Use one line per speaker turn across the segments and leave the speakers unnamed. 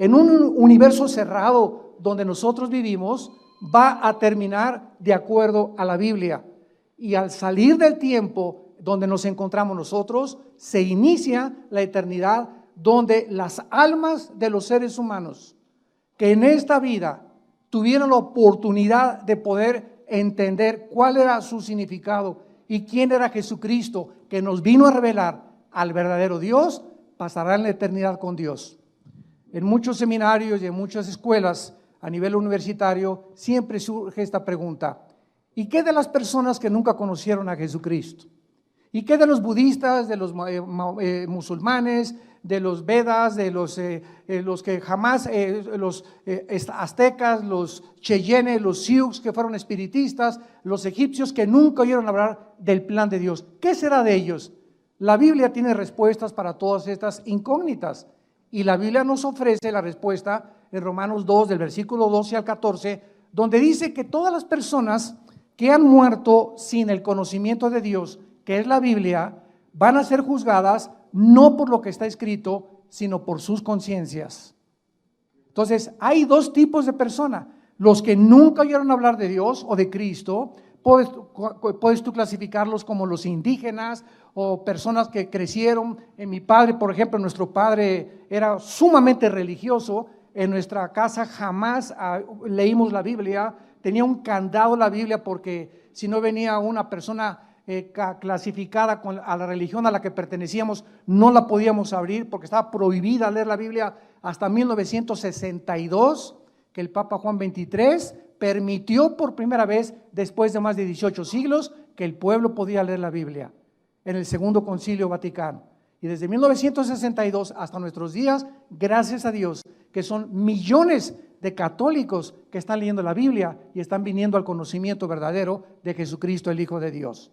en un universo cerrado donde nosotros vivimos, va a terminar de acuerdo a la Biblia. Y al salir del tiempo donde nos encontramos nosotros, se inicia la eternidad, donde las almas de los seres humanos que en esta vida tuvieron la oportunidad de poder entender cuál era su significado y quién era Jesucristo, que nos vino a revelar al verdadero Dios, pasarán la eternidad con Dios. En muchos seminarios y en muchas escuelas a nivel universitario siempre surge esta pregunta: ¿y qué de las personas que nunca conocieron a Jesucristo? ¿Y qué de los budistas, de los musulmanes, de los Vedas, de los que jamás, los aztecas, los cheyennes, los sioux que fueron espiritistas, los egipcios que nunca oyeron hablar del plan de Dios? ¿Qué será de ellos? La Biblia tiene respuestas para todas estas incógnitas, y la Biblia nos ofrece la respuesta en Romanos 2, del versículo 12 al 14, donde dice que todas las personas que han muerto sin el conocimiento de Dios, que es la Biblia, van a ser juzgadas no por lo que está escrito, sino por sus conciencias. Entonces, hay dos tipos de personas: los que nunca oyeron hablar de Dios o de Cristo. Puedes tú clasificarlos como los indígenas o personas que crecieron. En mi padre, por ejemplo, nuestro padre era sumamente religioso. En nuestra casa jamás leímos la Biblia. Tenía un candado la Biblia, porque si no venía una persona clasificada a la religión a la que pertenecíamos, no la podíamos abrir, porque estaba prohibida leer la Biblia hasta 1962, que el Papa Juan XXIII permitió por primera vez, después de más de 18 siglos, que el pueblo podía leer la Biblia, en el Segundo Concilio Vaticano. Y desde 1962 hasta nuestros días, gracias a Dios, que son millones de católicos que están leyendo la Biblia y están viniendo al conocimiento verdadero de Jesucristo, el Hijo de Dios.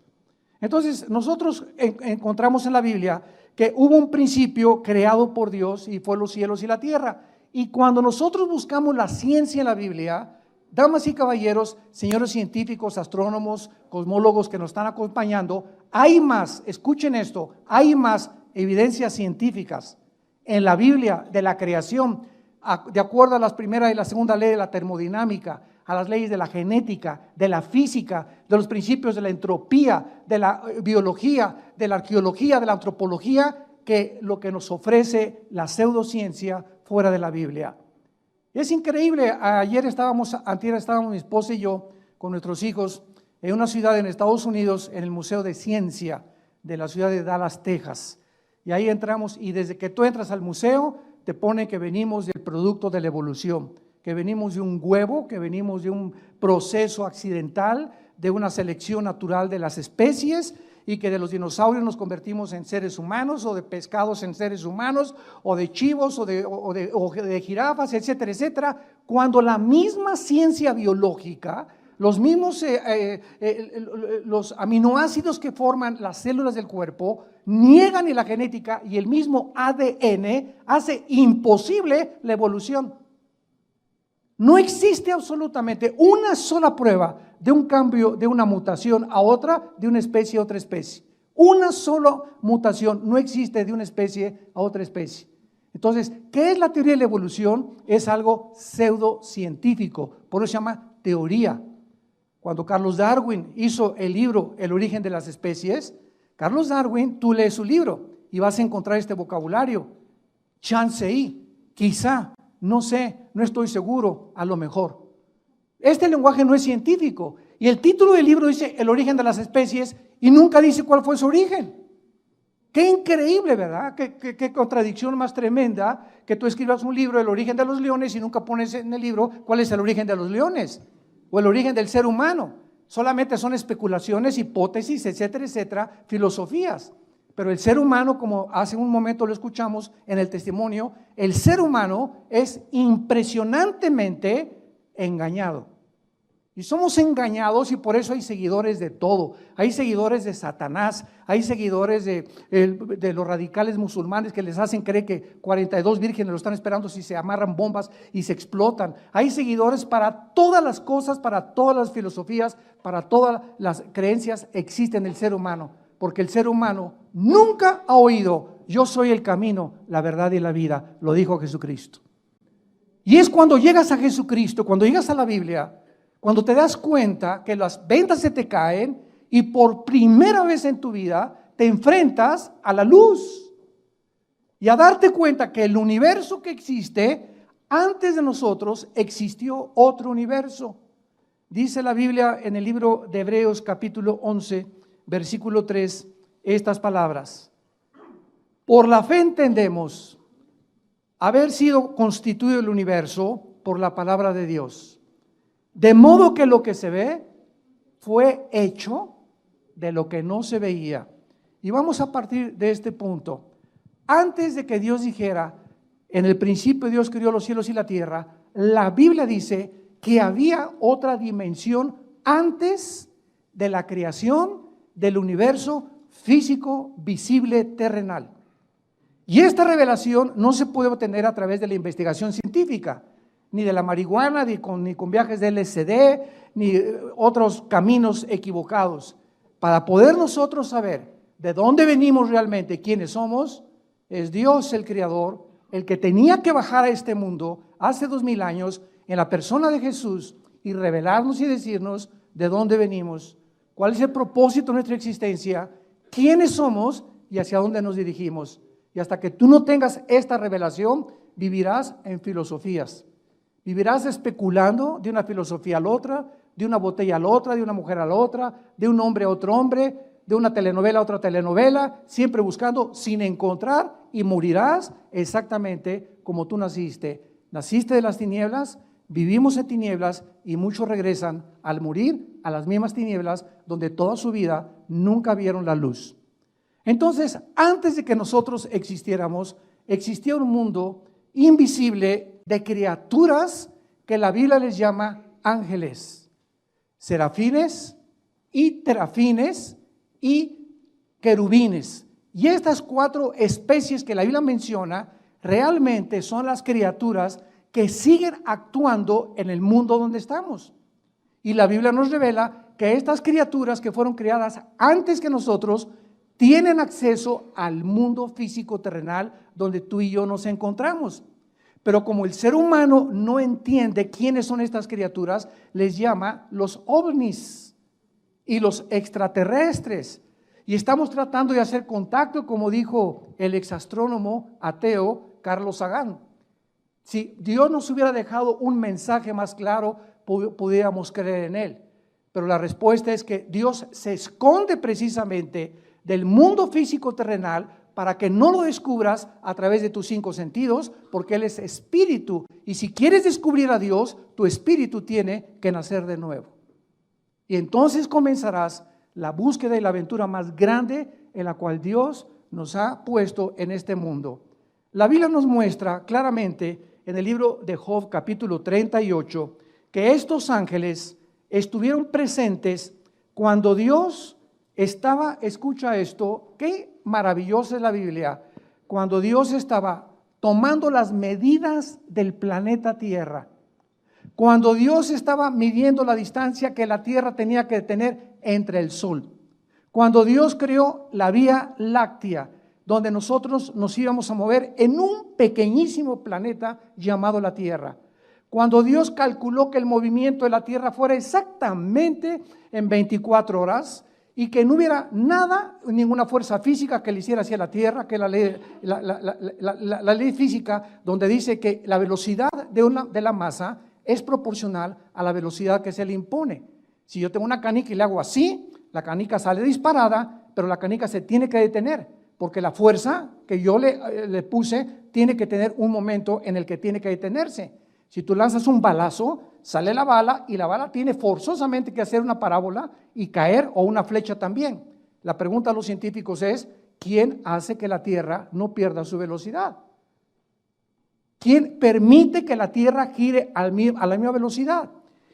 Entonces, nosotros encontramos en la Biblia que hubo un principio creado por Dios, y fue los cielos y la tierra. Y cuando nosotros buscamos la ciencia en la Biblia, damas y caballeros, señores científicos, astrónomos, cosmólogos que nos están acompañando, hay más, escuchen esto, hay más evidencias científicas en la Biblia de la creación, de acuerdo a las primera y la segunda ley de la termodinámica, a las leyes de la genética, de la física, de los principios de la entropía, de la biología, de la arqueología, de la antropología, que lo que nos ofrece la pseudociencia fuera de la Biblia. Es increíble. Antier estábamos mi esposa y yo con nuestros hijos en una ciudad en Estados Unidos, en el Museo de Ciencia de la ciudad de Dallas, Texas. Y ahí entramos, y desde que tú entras al museo, te pone que venimos del producto de la evolución, que venimos de un huevo, que venimos de un proceso accidental, de una selección natural de las especies, y que de los dinosaurios nos convertimos en seres humanos, o de pescados en seres humanos, o de chivos, o de jirafas, etcétera, etcétera, cuando la misma ciencia biológica, los mismos los aminoácidos que forman las células del cuerpo niegan, y la genética y el mismo ADN hace imposible la evolución. No existe absolutamente una sola prueba de un cambio, de una mutación a otra, de una especie a otra especie. Una sola mutación no existe de una especie a otra especie. Entonces, ¿qué es la teoría de la evolución? Es algo pseudocientífico, por eso se llama teoría. Cuando Carlos Darwin hizo el libro El origen de las especies, Carlos Darwin, tú lees su libro y vas a encontrar este vocabulario: chance y, quizá, no sé, no estoy seguro, a lo mejor. Este lenguaje no es científico, y el título del libro dice El origen de las especies y nunca dice cuál fue su origen. Qué increíble, ¿verdad? Qué contradicción más tremenda, que tú escribas un libro, El origen de los leones, y nunca pones en el libro cuál es el origen de los leones o el origen del ser humano. Solamente son especulaciones, hipótesis, etcétera, etcétera, filosofías. Pero el ser humano, como hace un momento lo escuchamos en el testimonio, el ser humano es impresionantemente engañado. Y somos engañados, y por eso hay seguidores de todo. Hay seguidores de Satanás, hay seguidores de los radicales musulmanes que les hacen creer que 42 vírgenes lo están esperando si se amarran bombas y se explotan. Hay seguidores para todas las cosas, para todas las filosofías, para todas las creencias existen en el ser humano. Porque el ser humano nunca ha oído: yo soy el camino, la verdad y la vida. Lo dijo Jesucristo. Y es cuando llegas a Jesucristo, cuando llegas a la Biblia, cuando te das cuenta que las ventas se te caen y por primera vez en tu vida te enfrentas a la luz y a darte cuenta que el universo que existe, antes de nosotros existió otro universo. Dice la Biblia en el libro de Hebreos capítulo 11, versículo 3, estas palabras: por la fe entendemos haber sido constituido el universo por la palabra de Dios, de modo que lo que se ve fue hecho de lo que no se veía. Y vamos a partir de este punto. Antes de que Dios dijera, en el principio Dios creó los cielos y la tierra, la Biblia dice que había otra dimensión antes de la creación del universo físico, visible, terrenal. Y esta revelación no se puede obtener a través de la investigación científica, ni de la marihuana, ni con viajes de LSD, ni otros caminos equivocados. Para poder nosotros saber de dónde venimos realmente, quiénes somos, es Dios el Creador, el que tenía que bajar a este mundo hace 2000 años en la persona de Jesús y revelarnos y decirnos de dónde venimos, cuál es el propósito de nuestra existencia, quiénes somos y hacia dónde nos dirigimos. Y hasta que tú no tengas esta revelación, vivirás en filosofías. Vivirás especulando de una filosofía a la otra, de una botella a la otra, de una mujer a la otra, de un hombre a otro hombre, de una telenovela a otra telenovela, siempre buscando sin encontrar, y morirás exactamente como tú naciste. Naciste de las tinieblas, vivimos en tinieblas y muchos regresan al morir a las mismas tinieblas donde toda su vida nunca vieron la luz. Entonces, antes de que nosotros existiéramos, existía un mundo invisible de criaturas que la Biblia les llama ángeles, serafines y terafines y querubines. Y estas 4 especies que la Biblia menciona realmente son las criaturas que siguen actuando en el mundo donde estamos. Y la Biblia nos revela que estas criaturas que fueron creadas antes que nosotros tienen acceso al mundo físico terrenal donde tú y yo nos encontramos. Pero como el ser humano no entiende quiénes son estas criaturas, les llama los ovnis y los extraterrestres. Y estamos tratando de hacer contacto, como dijo el exastrónomo ateo Carlos Sagan. Si Dios nos hubiera dejado un mensaje más claro, pudiéramos creer en él. Pero la respuesta es que Dios se esconde precisamente del mundo físico terrenal para que no lo descubras a través de tus 5 sentidos, porque Él es espíritu. Y si quieres descubrir a Dios, tu espíritu tiene que nacer de nuevo. Y entonces comenzarás la búsqueda y la aventura más grande en la cual Dios nos ha puesto en este mundo. La Biblia nos muestra claramente en el libro de Job capítulo 38 que estos ángeles estuvieron presentes cuando Dios estaba, escucha esto, qué maravillosa es la Biblia, cuando Dios estaba tomando las medidas del planeta Tierra, cuando Dios estaba midiendo la distancia que la Tierra tenía que tener entre el Sol, cuando Dios creó la Vía Láctea, donde nosotros nos íbamos a mover en un pequeñísimo planeta llamado la Tierra, cuando Dios calculó que el movimiento de la Tierra fuera exactamente en 24 horas, y que no hubiera nada, ninguna fuerza física que le hiciera hacia la Tierra, que la ley física, donde dice que la velocidad de la masa es proporcional a la velocidad que se le impone. Si yo tengo una canica y le hago así, la canica sale disparada, pero la canica se tiene que detener, porque la fuerza que yo le puse tiene que tener un momento en el que tiene que detenerse. Si tú lanzas un balazo, sale la bala y la bala tiene forzosamente que hacer una parábola y caer, o una flecha también. La pregunta a los científicos es, ¿quién hace que la Tierra no pierda su velocidad? ¿Quién permite que la Tierra gire a la misma velocidad?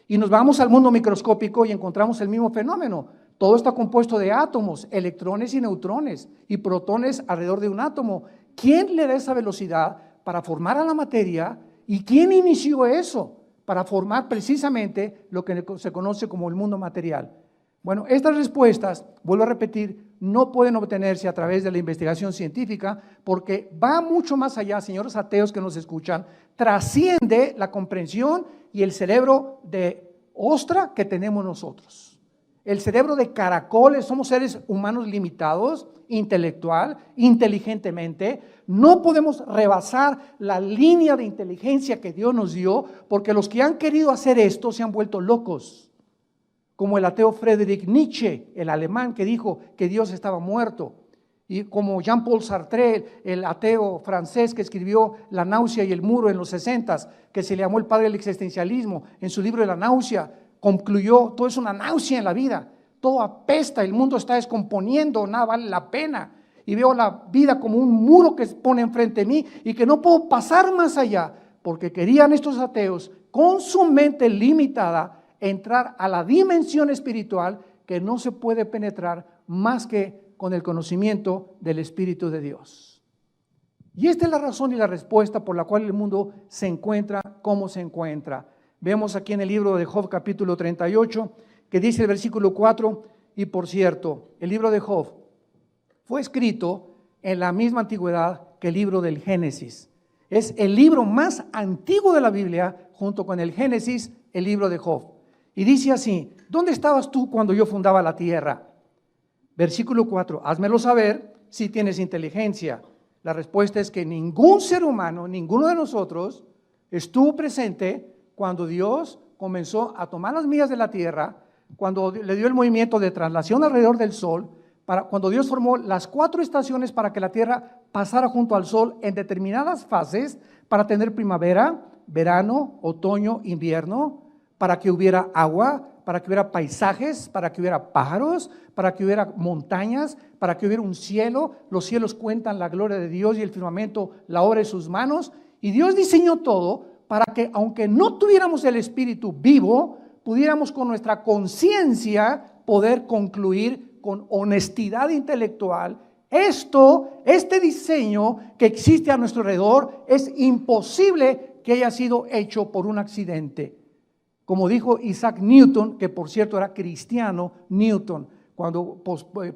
Y nos vamos al mundo microscópico y encontramos el mismo fenómeno. Todo está compuesto de átomos, electrones y neutrones y protones alrededor de un átomo. ¿Quién le da esa velocidad para formar a la materia? ¿Y quién inició eso? Para formar precisamente lo que se conoce como el mundo material. Bueno, estas respuestas, vuelvo a repetir, no pueden obtenerse a través de la investigación científica porque va mucho más allá, señores ateos que nos escuchan, trasciende la comprensión y el cerebro de ostra que tenemos nosotros. El cerebro de caracoles, somos seres humanos limitados, intelectual, inteligentemente. No podemos rebasar la línea de inteligencia que Dios nos dio porque los que han querido hacer esto se han vuelto locos. Como el ateo Friedrich Nietzsche, el alemán que dijo que Dios estaba muerto, y como Jean-Paul Sartre, el ateo francés que escribió La náusea y el muro en los 60s, que se le llamó el padre del existencialismo, en su libro de La náusea, concluyó, todo es una náusea en la vida, todo apesta, el mundo está descomponiendo, nada vale la pena, y veo la vida como un muro que se pone enfrente de mí y que no puedo pasar más allá, porque querían estos ateos, con su mente limitada, entrar a la dimensión espiritual que no se puede penetrar más que con el conocimiento del Espíritu de Dios. Y esta es la razón y la respuesta por la cual el mundo se encuentra como se encuentra. Vemos aquí en el libro de Job capítulo 38 que dice el versículo 4, y por cierto, el libro de Job fue escrito en la misma antigüedad que el libro del Génesis. Es el libro más antiguo de la Biblia junto con el Génesis, el libro de Job. Y dice así, ¿dónde estabas tú cuando yo fundaba la tierra? Versículo 4, házmelo saber si tienes inteligencia. La respuesta es que ningún ser humano, ninguno de nosotros, estuvo presente cuando Dios comenzó a tomar las millas de la tierra, cuando le dio el movimiento de traslación alrededor del sol, cuando Dios formó las 4 estaciones para que la tierra pasara junto al sol en determinadas fases, para tener primavera, verano, otoño, invierno, para que hubiera agua, para que hubiera paisajes, para que hubiera pájaros, para que hubiera montañas, para que hubiera un cielo. Los cielos cuentan la gloria de Dios y el firmamento la obra de sus manos. Y Dios diseñó todo para que, aunque no tuviéramos el Espíritu vivo, pudiéramos con nuestra conciencia poder concluir con honestidad intelectual. Este diseño que existe a nuestro alrededor es imposible que haya sido hecho por un accidente. Como dijo Isaac Newton, que por cierto era cristiano, Newton, cuando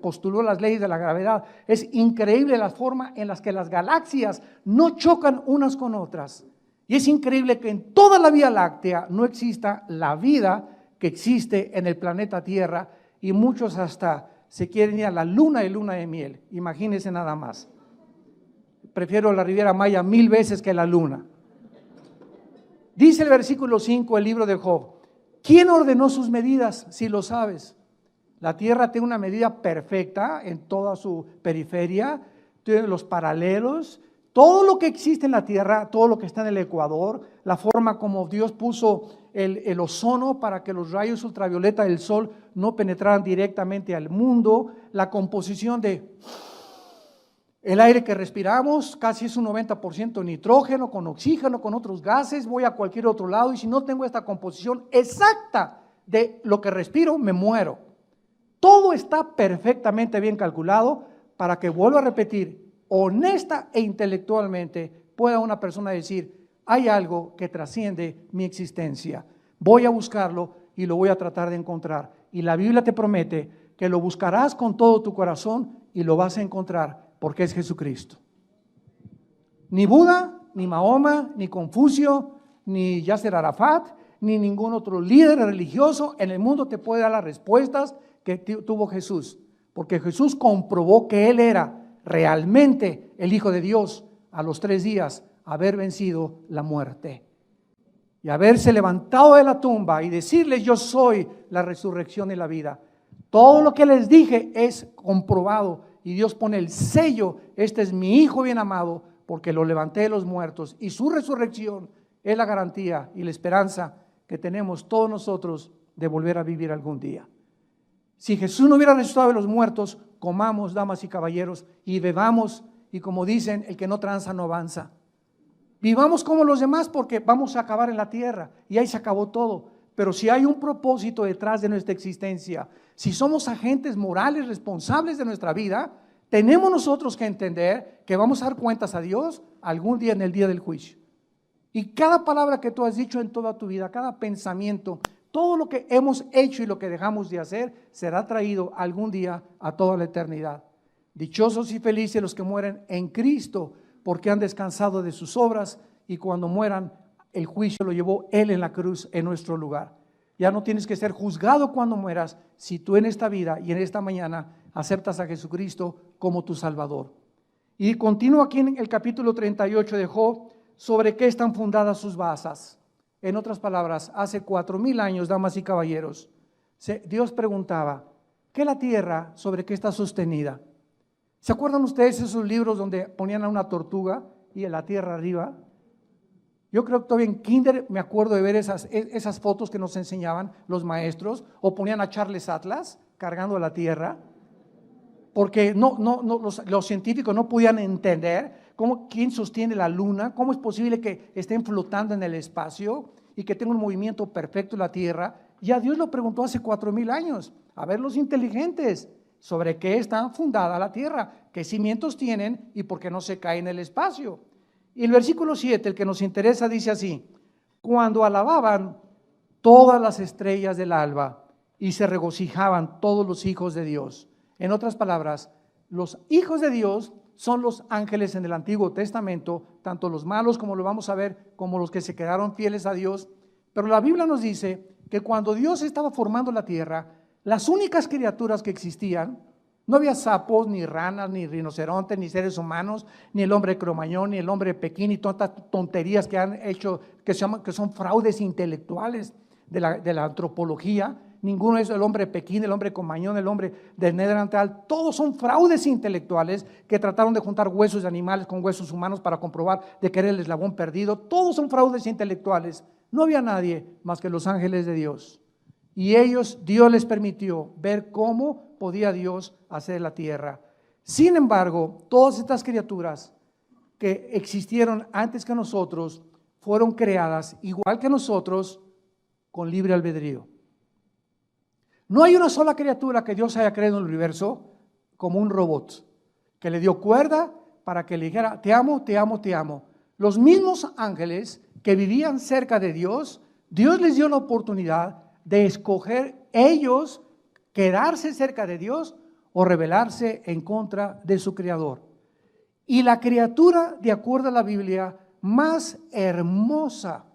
postuló las leyes de la gravedad, es increíble la forma en la que las galaxias no chocan unas con otras. Y es increíble que en toda la Vía Láctea no exista la vida que existe en el planeta Tierra, y muchos hasta se quieren ir a la luna y luna de miel. Imagínense nada más. Prefiero la Riviera Maya 1000 veces que la luna. Dice el versículo 5 el libro de Job, ¿quién ordenó sus medidas? Si lo sabes. La tierra tiene una medida perfecta en toda su periferia, tiene los paralelos, todo lo que existe en la tierra, todo lo que está en el ecuador, la forma como Dios puso el ozono para que los rayos ultravioleta del sol no penetraran directamente al mundo, la composición de el aire que respiramos, casi es un 90% nitrógeno, con oxígeno, con otros gases. Voy a cualquier otro lado y si no tengo esta composición exacta de lo que respiro, me muero. Todo está perfectamente bien calculado para que, vuelvo a repetir, honesta e intelectualmente pueda una persona decir, hay algo que trasciende mi existencia. Voy a buscarlo y lo voy a tratar de encontrar. Y la Biblia te promete que lo buscarás con todo tu corazón y lo vas a encontrar, porque es Jesucristo. Ni Buda, ni Mahoma, ni Confucio, ni Yasser Arafat, ni ningún otro líder religioso en el mundo te puede dar las respuestas que tuvo Jesús, porque Jesús comprobó que Él era realmente el Hijo de Dios a los 3 días haber vencido la muerte y haberse levantado de la tumba y decirles, yo soy la resurrección y la vida. Todo lo que les dije es comprobado. Y Dios pone el sello, este es mi Hijo bien amado, porque lo levanté de los muertos. Y su resurrección es la garantía y la esperanza que tenemos todos nosotros de volver a vivir algún día. Si Jesús no hubiera resucitado de los muertos, comamos, damas y caballeros, y bebamos, y como dicen, el que no tranza no avanza. Vivamos como los demás porque vamos a acabar en la tierra, y ahí se acabó todo. Pero si hay un propósito detrás de nuestra existencia, si somos agentes morales responsables de nuestra vida, tenemos nosotros que entender que vamos a dar cuentas a Dios algún día en el día del juicio. Y cada palabra que tú has dicho en toda tu vida, cada pensamiento, Todo lo que hemos hecho y lo que dejamos de hacer será traído algún día a toda la eternidad. Dichosos y felices los que mueren en Cristo, porque han descansado de sus obras, y cuando mueran, el juicio lo llevó Él en la cruz en nuestro lugar. Ya no tienes que ser juzgado cuando mueras, si tú en esta vida y en esta mañana aceptas a Jesucristo como tu Salvador. Y continúa aquí en el capítulo 38 de Job, sobre qué están fundadas sus basas. En otras palabras, hace 4000 años, damas y caballeros, Dios preguntaba, ¿qué la tierra sobre qué está sostenida? ¿Se acuerdan ustedes esos libros donde ponían a una tortuga y en la tierra arriba? Yo creo que todavía en kinder me acuerdo de ver esas fotos que nos enseñaban los maestros, o ponían a Charles Atlas cargando la tierra, porque los científicos no podían entender quién sostiene la luna, cómo es posible que estén flotando en el espacio y que tenga un movimiento perfecto la tierra. Ya Dios lo preguntó hace 4000 años, a ver los inteligentes, sobre qué está fundada la tierra, qué cimientos tienen y por qué no se cae en el espacio. Y el versículo 7, el que nos interesa, dice así: cuando alababan todas las estrellas del alba y se regocijaban todos los hijos de Dios. En otras palabras, los hijos de Dios son los ángeles en el Antiguo Testamento, tanto los malos, como lo vamos a ver, como los que se quedaron fieles a Dios. Pero la Biblia nos dice que cuando Dios estaba formando la tierra, las únicas criaturas que existían, no había sapos, ni ranas, ni rinocerontes, ni seres humanos, ni el hombre cromañón, ni el hombre Pekín, y tantas tonterías que han hecho, que son fraudes intelectuales de la antropología. Ninguno es el hombre Pekín, el hombre cromañón, el hombre del Neandertal. Todos son fraudes intelectuales que trataron de juntar huesos de animales con huesos humanos para comprobar de que era el eslabón perdido. Todos son fraudes intelectuales. No había nadie más que los ángeles de Dios. Y Dios les permitió ver cómo podía Dios hacer la tierra. Sin embargo, todas estas criaturas que existieron antes que nosotros fueron creadas igual que nosotros, con libre albedrío. No hay una sola criatura que Dios haya creado en el universo como un robot, que le dio cuerda para que le dijera, te amo, te amo, te amo. Los mismos ángeles que vivían cerca de Dios, Dios les dio la oportunidad de escoger ellos quedarse cerca de Dios o rebelarse en contra de su Creador. Y la criatura, de acuerdo a la Biblia, más hermosa,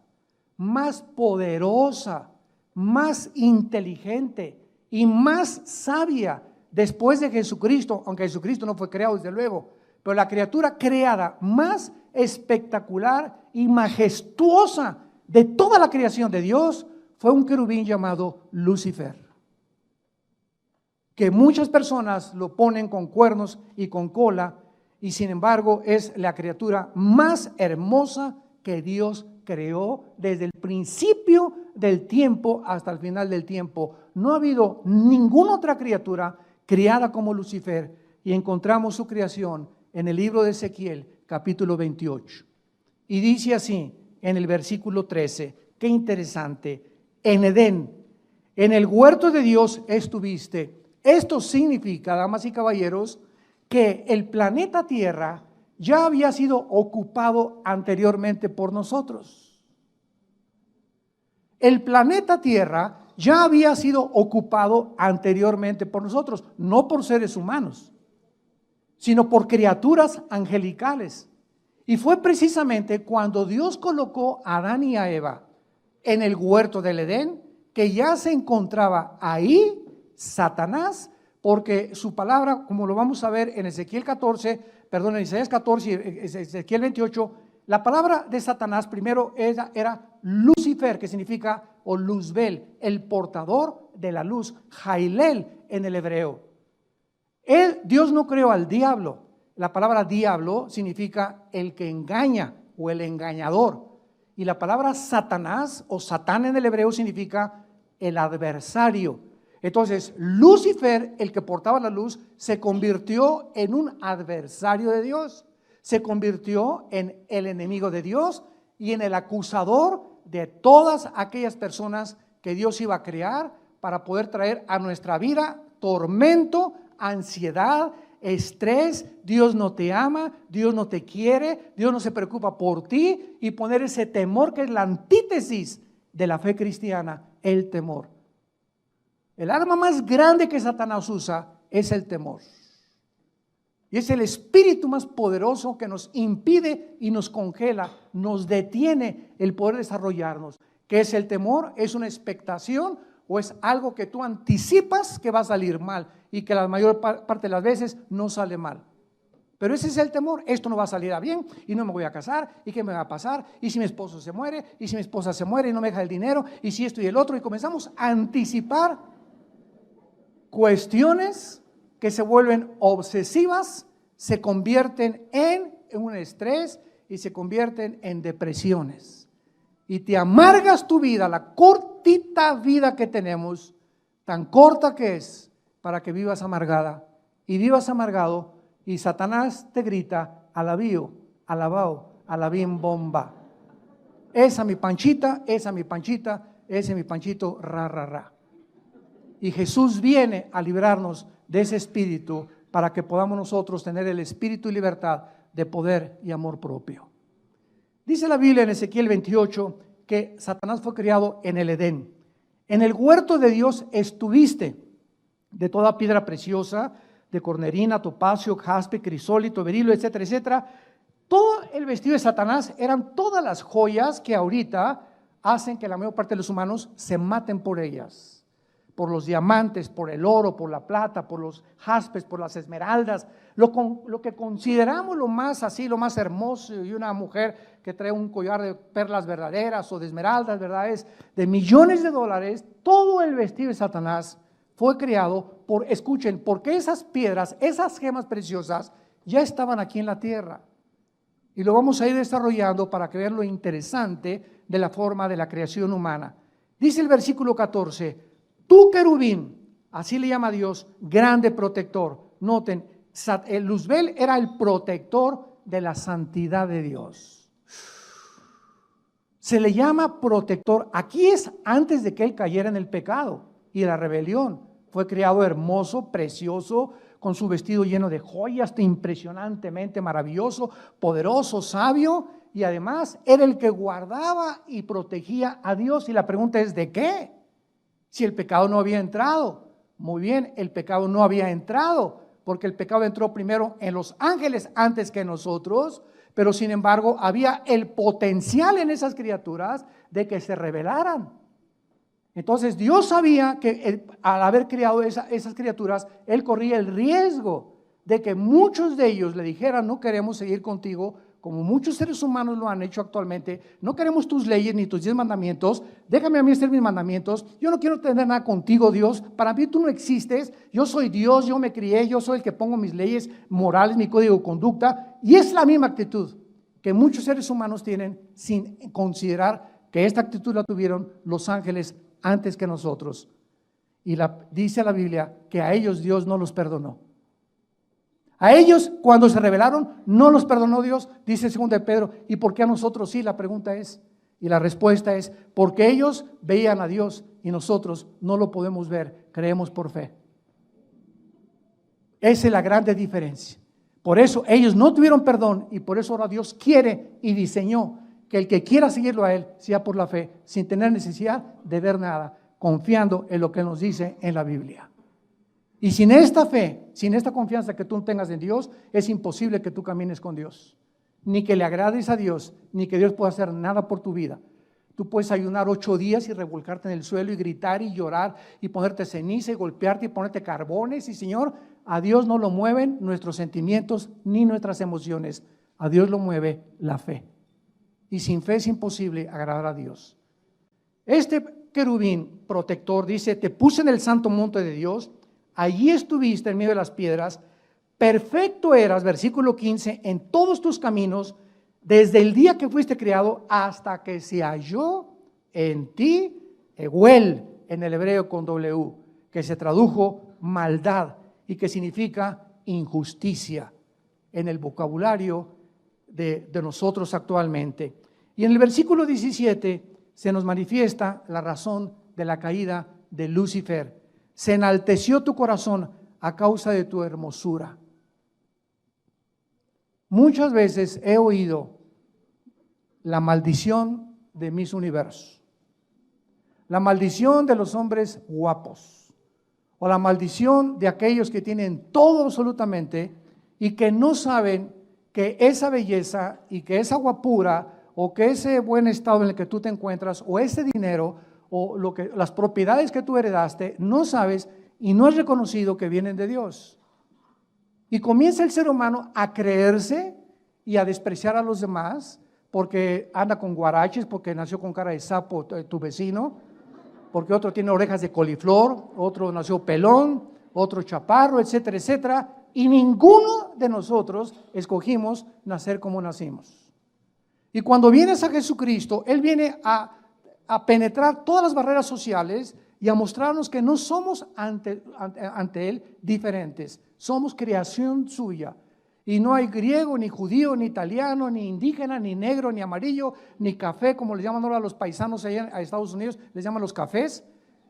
más poderosa, más inteligente y más sabia después de Jesucristo, aunque Jesucristo no fue creado desde luego, pero la criatura creada más espectacular y majestuosa de toda la creación de Dios fue un querubín llamado Lucifer, que muchas personas lo ponen con cuernos y con cola, y sin embargo es la criatura más hermosa que Dios creó desde el principio del tiempo hasta el final del tiempo. No ha habido ninguna otra criatura creada como Lucifer, y encontramos su creación en el libro de Ezequiel, capítulo 28. Y dice así en el versículo 13, qué interesante: en Edén, en el huerto de Dios estuviste. Esto significa, damas y caballeros, que el planeta Tierra ya había sido ocupado anteriormente por nosotros. El planeta Tierra ya había sido ocupado anteriormente por nosotros, no por seres humanos, sino por criaturas angelicales. Y fue precisamente cuando Dios colocó a Adán y a Eva en el huerto del Edén que ya se encontraba ahí Satanás, porque su palabra, como lo vamos a ver en Isaías 14 y Ezequiel 28, la palabra de Satanás primero era Lucifer, que significa, o Luzbel, el portador de la luz, Jailel en el hebreo. Dios no creó al diablo. La palabra diablo significa el que engaña o el engañador. Y la palabra Satanás o Satán en el hebreo significa el adversario. Entonces, Lucifer, el que portaba la luz, se convirtió en un adversario de Dios. Se convirtió en el enemigo de Dios y en el acusador de todas aquellas personas que Dios iba a crear para poder traer a nuestra vida tormento, ansiedad, estrés. Dios no te ama, Dios no te quiere, Dios no se preocupa por ti, y poner ese temor que es la antítesis de la fe cristiana el temor. El arma más grande que Satanás usa es el temor. Y es el espíritu más poderoso que nos impide y nos congela, nos detiene el poder desarrollarnos. ¿Qué es el temor? ¿Es una expectación o es algo que tú anticipas que va a salir mal y que la mayor parte de las veces no sale mal? Pero ese es el temor. Esto no va a salir a bien y no me voy a casar y qué me va a pasar y si mi esposo se muere y si mi esposa se muere y no me deja el dinero y si esto y el otro, y comenzamos a anticipar cuestiones que se vuelven obsesivas, se convierten en un estrés y se convierten en depresiones. Y te amargas tu vida, la cortita vida que tenemos, tan corta que es, para que vivas amargada y vivas amargado, y Satanás te grita: alabío, alabao, alabim bomba. Esa mi panchita, esa mi panchita, ese mi panchito, ra, ra, ra. Y Jesús viene a librarnos de ese espíritu para que podamos nosotros tener el espíritu y libertad de poder y amor propio. Dice la Biblia en Ezequiel 28 que Satanás fue criado en el Edén. En el huerto de Dios estuviste, de toda piedra preciosa, de cornerina, topacio, jaspe, crisólito, berilo, etcétera, etcétera. Todo el vestido de Satanás eran todas las joyas que ahorita hacen que la mayor parte de los humanos se maten por ellas. Por los diamantes, por el oro, por la plata, por los jaspes, por las esmeraldas, lo que consideramos lo más así, lo más hermoso, y una mujer que trae un collar de perlas verdaderas o de esmeraldas, ¿verdad? Es de millones de dólares. Todo el vestido de Satanás fue creado por, escuchen, porque esas piedras, esas gemas preciosas ya estaban aquí en la tierra. Y lo vamos a ir desarrollando para que vean lo interesante de la forma de la creación humana. Dice el versículo 14: tú, querubín, así le llama Dios, grande protector. Noten, el Luzbel era el protector de la santidad de Dios. Se le llama protector. Aquí es antes de que él cayera en el pecado y la rebelión. Fue creado hermoso, precioso, con su vestido lleno de joyas, impresionantemente maravilloso, poderoso, sabio, y además era el que guardaba y protegía a Dios. Y la pregunta es, ¿de qué? Si el pecado no había entrado. Muy bien, el pecado no había entrado, porque el pecado entró primero en los ángeles antes que nosotros, pero sin embargo había el potencial en esas criaturas de que se rebelaran. Entonces Dios sabía que al haber creado esas criaturas, Él corría el riesgo de que muchos de ellos le dijeran: no queremos seguir contigo, como muchos seres humanos lo han hecho actualmente. No queremos tus leyes ni tus 10 mandamientos. Déjame a mí hacer mis mandamientos. Yo no quiero tener nada contigo, Dios. Para mí tú no existes. Yo soy Dios, yo me crié, yo soy el que pongo mis leyes morales, mi código de conducta. Y es la misma actitud que muchos seres humanos tienen, sin considerar que esta actitud la tuvieron los ángeles antes que nosotros. Y dice la Biblia que a ellos Dios no los perdonó. A ellos, cuando se rebelaron, no los perdonó Dios. Dice 2 de Pedro: ¿y por qué a nosotros sí? La pregunta es, y la respuesta es, porque ellos veían a Dios y nosotros no lo podemos ver, creemos por fe. Esa es la grande diferencia. Por eso ellos no tuvieron perdón, y por eso ahora Dios quiere y diseñó que el que quiera seguirlo a Él sea por la fe, sin tener necesidad de ver nada, confiando en lo que nos dice en la Biblia. Y sin esta fe, sin esta confianza que tú tengas en Dios, es imposible que tú camines con Dios, ni que le agrades a Dios, ni que Dios pueda hacer nada por tu vida. Tú puedes ayunar 8 días y revolcarte en el suelo y gritar y llorar y ponerte ceniza y golpearte y ponerte carbones, y Señor, a Dios no lo mueven nuestros sentimientos ni nuestras emociones. A Dios lo mueve la fe. Y sin fe es imposible agradar a Dios. Este querubín protector dice: te puse en el santo monte de Dios, allí estuviste en medio de las piedras, perfecto eras, versículo 15, en todos tus caminos, desde el día que fuiste creado hasta que se halló en ti, Eguel, en el hebreo con W, que se tradujo maldad y que significa injusticia en el vocabulario de nosotros actualmente. Y en el versículo 17 se nos manifiesta la razón de la caída de Lucifer. Se enalteció tu corazón a causa de tu hermosura. Muchas veces he oído la maldición de Miss Universo, La maldición de los hombres guapos, o la maldición de aquellos que tienen todo absolutamente y que no saben que esa belleza y que esa guapura o que ese buen estado en el que tú te encuentras o ese dinero o las propiedades que tú heredaste, no sabes y no es reconocido que vienen de Dios. Y comienza el ser humano a creerse y a despreciar a los demás porque anda con guaraches, porque nació con cara de sapo tu vecino, porque otro tiene orejas de coliflor, otro nació pelón, otro chaparro, etcétera, etcétera, y ninguno de nosotros escogimos nacer como nacimos. Y cuando vienes a Jesucristo, Él viene a penetrar todas las barreras sociales y a mostrarnos que no somos ante Él diferentes, somos creación suya. Y no hay griego, ni judío, ni italiano, ni indígena, ni negro, ni amarillo, ni café, como le llaman ahora a los paisanos allá en Estados Unidos, les llaman los cafés,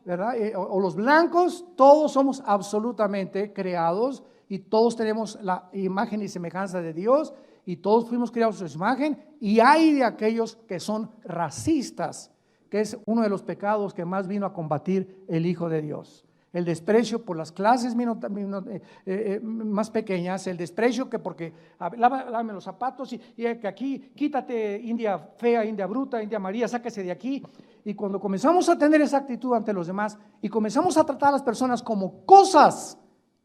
¿verdad? O los blancos, todos somos absolutamente creados y todos tenemos la imagen y semejanza de Dios y todos fuimos creados a su imagen. Y hay de aquellos que son racistas, que es uno de los pecados que más vino a combatir el Hijo de Dios. El desprecio por las clases más pequeñas, el desprecio que porque lávame los zapatos y que aquí quítate India fea, India bruta, India María, sáquese de aquí. Y cuando comenzamos a tener esa actitud ante los demás y comenzamos a tratar a las personas como cosas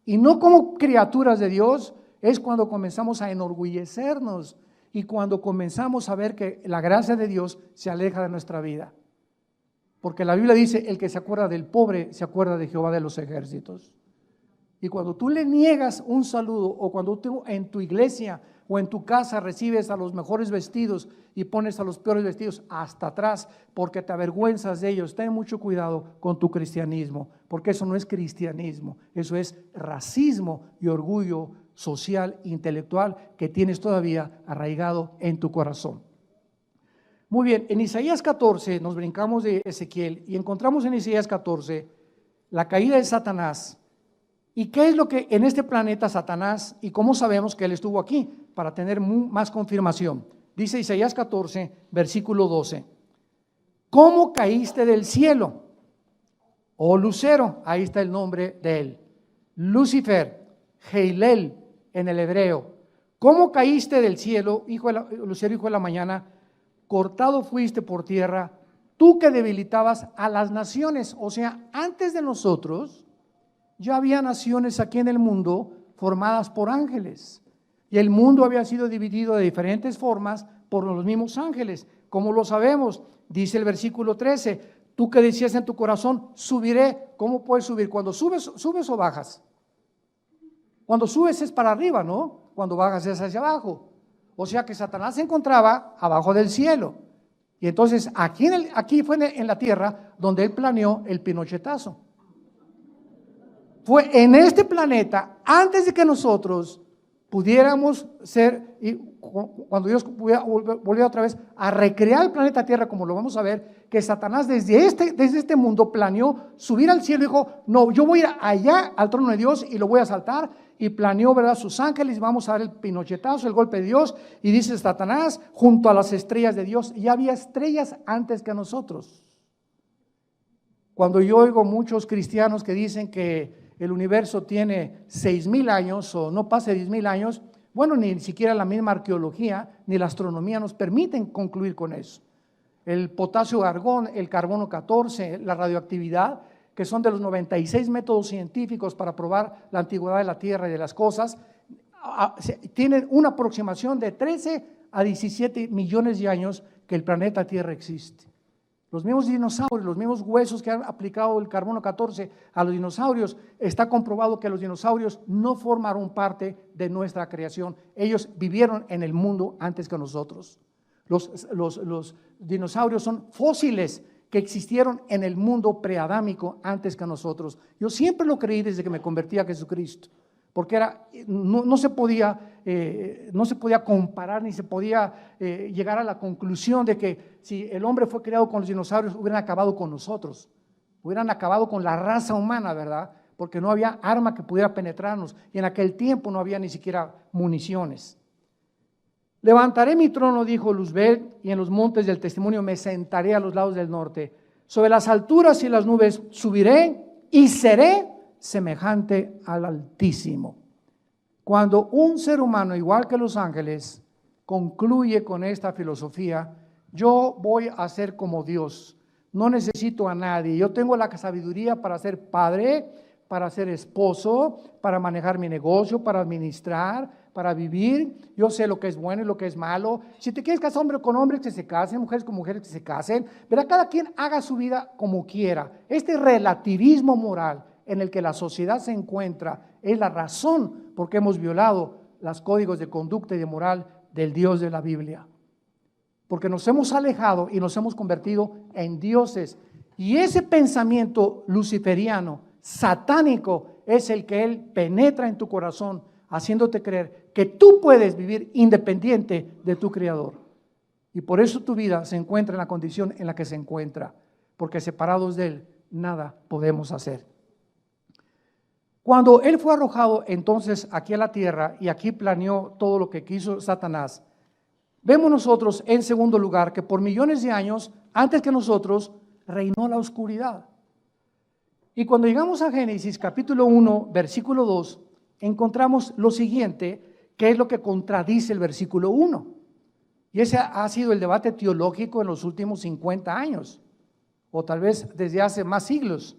y no como criaturas de Dios, es cuando comenzamos a enorgullecernos y cuando comenzamos a ver que la gracia de Dios se aleja de nuestra vida. Porque la Biblia dice, el que se acuerda del pobre, se acuerda de Jehová de los ejércitos. Y cuando tú le niegas un saludo, o cuando tú en tu iglesia o en tu casa recibes a los mejores vestidos y pones a los peores vestidos hasta atrás, porque te avergüenzas de ellos, ten mucho cuidado con tu cristianismo, porque eso no es cristianismo, eso es racismo y orgullo social, intelectual, que tienes todavía arraigado en tu corazón. Muy bien, en Isaías 14 nos brincamos de Ezequiel y encontramos en Isaías 14 la caída de Satanás. ¿Y qué es lo que en este planeta Satanás y cómo sabemos que él estuvo aquí? Para tener más confirmación. Dice Isaías 14, versículo 12. ¿Cómo caíste del cielo? Oh Lucero, ahí está el nombre de él. Lucifer, Heilel en el hebreo. ¿Cómo caíste del cielo, Lucero, hijo de la mañana? Cortado fuiste por tierra, tú que debilitabas a las naciones. O sea, antes de nosotros ya había naciones aquí en el mundo formadas por ángeles. Y el mundo había sido dividido de diferentes formas por los mismos ángeles. ¿Cómo lo sabemos? Dice el versículo 13, tú que decías en tu corazón, subiré. ¿Cómo puedes subir? Cuando subes o bajas. Cuando subes es para arriba, ¿no? Cuando bajas es hacia abajo. O sea que Satanás se encontraba abajo del cielo. Y entonces aquí fue en la tierra donde él planeó el pinochetazo. Fue en este planeta, antes de que nosotros pudiéramos ser, y cuando Dios volvió otra vez a recrear el planeta Tierra, como lo vamos a ver, que Satanás desde este mundo planeó subir al cielo y dijo, no, yo voy a ir allá al trono de Dios y lo voy a asaltar, y planeó, ¿verdad?, sus ángeles, y vamos a dar el pinochetazo, el golpe de Dios, y dice Satanás, junto a las estrellas de Dios. Ya había estrellas antes que nosotros. Cuando yo oigo muchos cristianos que dicen que el universo tiene 6,000 años o no pasa de 10,000 años, bueno, ni siquiera la misma arqueología ni la astronomía nos permiten concluir con eso. El potasio argón, el carbono 14, la radioactividad, que son de los 96 métodos científicos para probar la antigüedad de la Tierra y de las cosas, tienen una aproximación de 13 a 17 millones de años que el planeta Tierra existe. Los mismos dinosaurios, los mismos huesos que han aplicado el carbono 14 a los dinosaurios, está comprobado que los dinosaurios no formaron parte de nuestra creación. Ellos vivieron en el mundo antes que nosotros. Los dinosaurios son fósiles que existieron en el mundo preadámico antes que nosotros. Yo siempre lo creí desde que me convertí a Jesucristo, porque no se podía comparar ni se podía llegar a la conclusión de que si el hombre fue creado con los dinosaurios hubieran acabado con nosotros, hubieran acabado con la raza humana, ¿verdad? Porque no había arma que pudiera penetrarnos y en aquel tiempo no había ni siquiera municiones. Levantaré mi trono, dijo Luzbel, y en los montes del testimonio me sentaré a los lados del norte. Sobre las alturas y las nubes subiré y seré semejante al Altísimo. Cuando un ser humano, igual que los ángeles, concluye con esta filosofía, yo voy a ser como Dios, no necesito a nadie, yo tengo la sabiduría para ser padre, para ser esposo, para manejar mi negocio, para administrar, para vivir, yo sé lo que es bueno y lo que es malo. Si te quieres casar hombre con hombres, que se casen, mujeres con mujeres, que se casen, ¿verdad? Cada quien haga su vida como quiera. Este relativismo moral en el que la sociedad se encuentra es la razón por qué hemos violado los códigos de conducta y de moral del Dios de la Biblia. Porque nos hemos alejado y nos hemos convertido en dioses. Y ese pensamiento luciferiano, satánico, es el que él penetra en tu corazón, haciéndote creer que tú puedes vivir independiente de tu Creador. Y por eso tu vida se encuentra en la condición en la que se encuentra, porque separados de él, nada podemos hacer. Cuando él fue arrojado entonces aquí a la tierra y aquí planeó todo lo que quiso Satanás, vemos nosotros en segundo lugar que por millones de años antes que nosotros reinó la oscuridad. Y cuando llegamos a Génesis capítulo 1 versículo 2 encontramos lo siguiente, que es lo que contradice el versículo 1. Y ese ha sido el debate teológico en los últimos 50 años, o tal vez desde hace más siglos.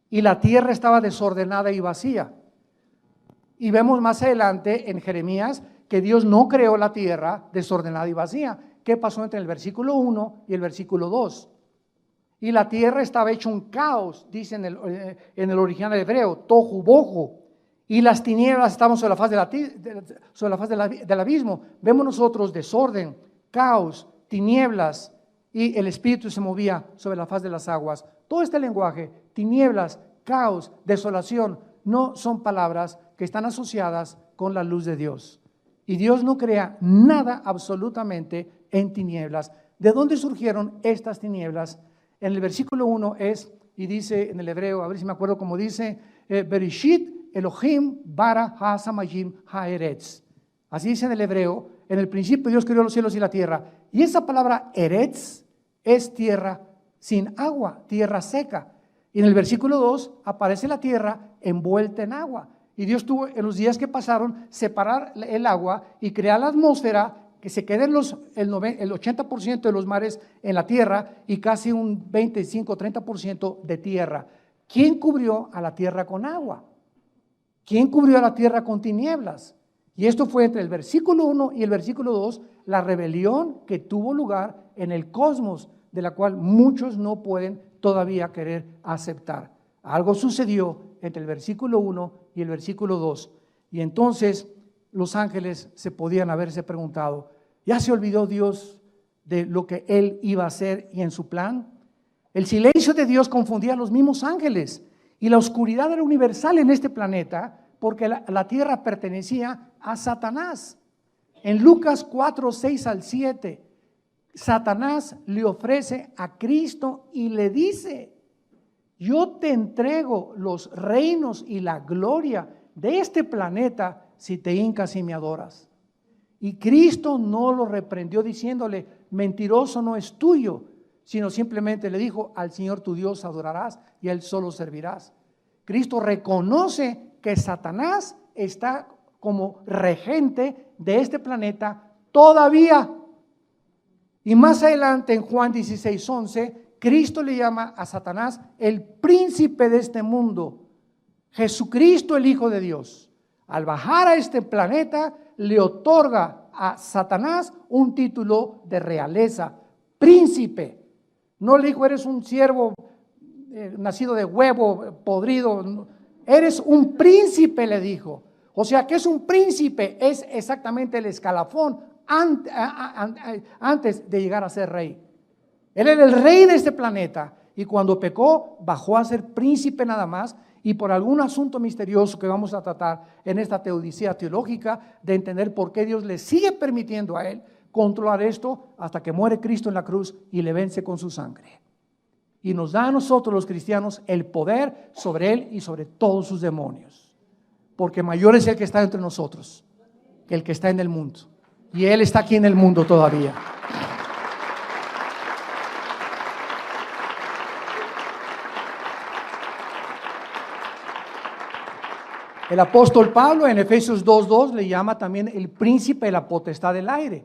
Y la tierra estaba desordenada y vacía. Y vemos más adelante en Jeremías que Dios no creó la tierra desordenada y vacía. ¿Qué pasó entre el versículo 1 y el versículo 2? Y la tierra estaba hecha un caos, dice en el original hebreo, tohu bohu. Y las tinieblas estaban sobre la faz del abismo. Vemos nosotros desorden, caos, tinieblas, y el Espíritu se movía sobre la faz de las aguas. Todo este lenguaje, tinieblas, caos, desolación, no son palabras que están asociadas con la luz de Dios. Y Dios no crea nada absolutamente en tinieblas. ¿De dónde surgieron estas tinieblas? En el versículo 1 es, y dice en el hebreo, a ver si me acuerdo cómo dice, Bereshit Elohim bara ha-samayim ha-eretz. Así dice en el hebreo, en el principio Dios creó los cielos y la tierra. Y esa palabra eretz es tierra sin agua, tierra seca. Y en el versículo 2 aparece la tierra envuelta en agua. Y Dios tuvo en los días que pasaron separar el agua y crear la atmósfera, que se queden el 80% de los mares en la tierra y casi un 25-30% de tierra. ¿Quién cubrió a la tierra con agua? ¿Quién cubrió a la tierra con tinieblas? Y esto fue entre el versículo 1 y el versículo 2, la rebelión que tuvo lugar en el cosmos, de la cual muchos no pueden todavía querer aceptar. Algo sucedió entre el versículo 1 y el versículo 2. Y entonces los ángeles se podían haberse preguntado, ¿ya se olvidó Dios de lo que Él iba a hacer y en su plan? El silencio de Dios confundía a los mismos ángeles. Y la oscuridad era universal en este planeta porque la tierra pertenecía a Satanás. En Lucas 4, 6 al 7, Satanás le ofrece a Cristo y le dice, yo te entrego los reinos y la gloria de este planeta si te hincas y me adoras. Y Cristo no lo reprendió diciéndole, mentiroso no es tuyo, sino simplemente le dijo, al Señor tu Dios adorarás y a Él solo servirás. Cristo reconoce que Satanás está como regente de este planeta todavía. Y más adelante en Juan 16, 11, Cristo le llama a Satanás el príncipe de este mundo. Jesucristo, el Hijo de Dios, al bajar a este planeta, le otorga a Satanás un título de realeza, príncipe. No le dijo, eres un siervo nacido de huevo podrido, eres un príncipe, le dijo. O sea, que es un príncipe, es exactamente el escalafón antes de llegar a ser rey. Él era el rey de este planeta y cuando pecó bajó a ser príncipe nada más, y por algún asunto misterioso que vamos a tratar en esta teodicea teológica de entender por qué Dios le sigue permitiendo a él controlar esto hasta que muere Cristo en la cruz y le vence con su sangre. Y nos da a nosotros los cristianos el poder sobre él y sobre todos sus demonios. Porque mayor es el que está entre nosotros que el que está en el mundo. Y él está aquí en el mundo todavía. El apóstol Pablo en Efesios 2:2 le llama también el príncipe de la potestad del aire.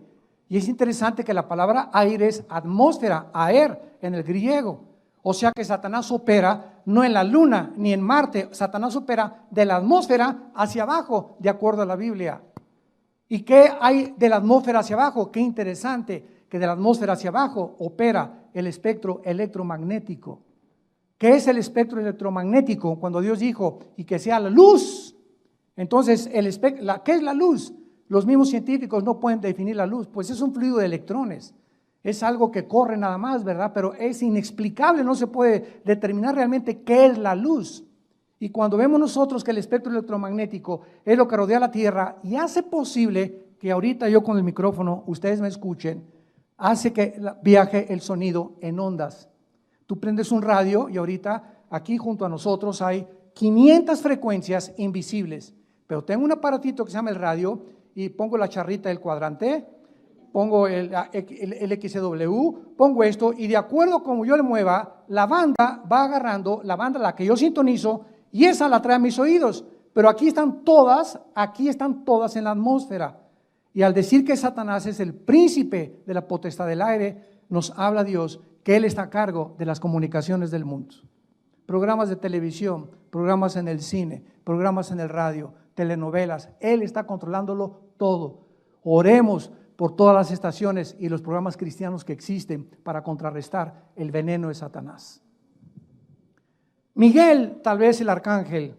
Y es interesante que la palabra aire es atmósfera, aer en el griego. O sea que Satanás opera no en la luna ni en Marte, Satanás opera de la atmósfera hacia abajo, de acuerdo a la Biblia. ¿Y qué hay de la atmósfera hacia abajo? Qué interesante que de la atmósfera hacia abajo opera el espectro electromagnético. ¿Qué es el espectro electromagnético? Cuando Dios dijo, y que sea la luz. Entonces, ¿qué es la luz? Los mismos científicos no pueden definir la luz, pues es un fluido de electrones. Es algo que corre nada más, ¿verdad? Pero es inexplicable, no se puede determinar realmente qué es la luz. Y cuando vemos nosotros que el espectro electromagnético es lo que rodea la Tierra y hace posible que ahorita yo con el micrófono, ustedes me escuchen, hace que viaje el sonido en ondas. Tú prendes un radio y ahorita aquí junto a nosotros hay 500 frecuencias invisibles, pero tengo un aparatito que se llama el radio y pongo la charrita del cuadrante, pongo el XW, pongo esto y de acuerdo como yo le mueva, la banda va agarrando, la banda a la que yo sintonizo y esa la trae a mis oídos, pero aquí están todas en la atmósfera. Y al decir que Satanás es el príncipe de la potestad del aire, nos habla Dios que Él está a cargo de las comunicaciones del mundo. Programas de televisión, programas en el cine, programas en el radio, telenovelas, Él está controlándolo todo. Oremos por todas las estaciones y los programas cristianos que existen para contrarrestar el veneno de Satanás. Miguel, tal vez el arcángel,